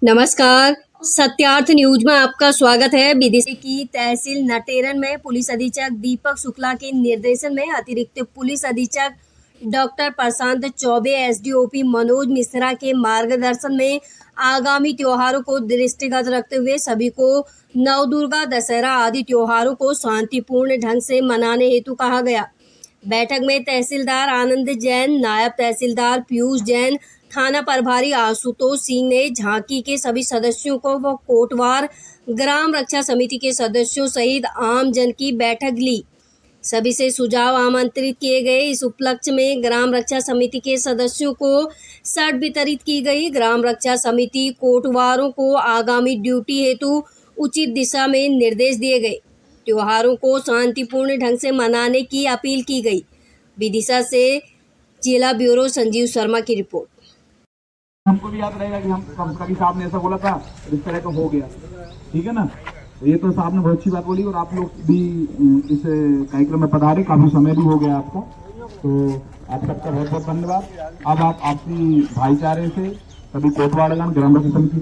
नमस्कार, सत्यार्थ न्यूज में आपका स्वागत है। विदिशा की तहसील नटेरन में पुलिस अधीक्षक दीपक शुक्ला के निर्देशन में अतिरिक्त पुलिस अधीक्षक डॉक्टर प्रशांत चौबे, एसडीओपी मनोज मिश्रा के मार्गदर्शन में आगामी त्योहारों को दृष्टिगत रखते हुए सभी को नवदुर्गा, दशहरा आदि त्योहारों को शांतिपूर्ण ढंग से मनाने हेतु कहा गया। बैठक में तहसीलदार आनंद जैन, नायब तहसीलदार पीयूष जैन, थाना प्रभारी आशुतोष सिंह ने झांकी के सभी सदस्यों को व कोटवार ग्राम रक्षा समिति के सदस्यों सहित आम जन की बैठक ली। सभी से सुझाव आमंत्रित किए गए। इस उपलक्ष्य में ग्राम रक्षा समिति के सदस्यों को शर्ट वितरित की गई। ग्राम रक्षा समिति कोटवारों को आगामी ड्यूटी हेतु उचित दिशा में निर्देश दिए गए। त्योहारों को शांतिपूर्ण ढंग से मनाने की अपील की गई। विदिशा से जिला ब्यूरो संजीव शर्मा की रिपोर्ट। हमको भी याद रहेगा कि हम कभी साहब ने ऐसा बोला था, इस तरह का हो गया, ठीक है ना। ये तो साहब ने बहुत अच्छी बात बोली और आप लोग भी इस कार्यक्रम में पधारे, काफी समय भी हो गया आपका, तो आप सबका बहुत बहुत धन्यवाद। अब आप आपसी भाईचारे से सभी कोटवाड़गण ग्राम रक्षा समिति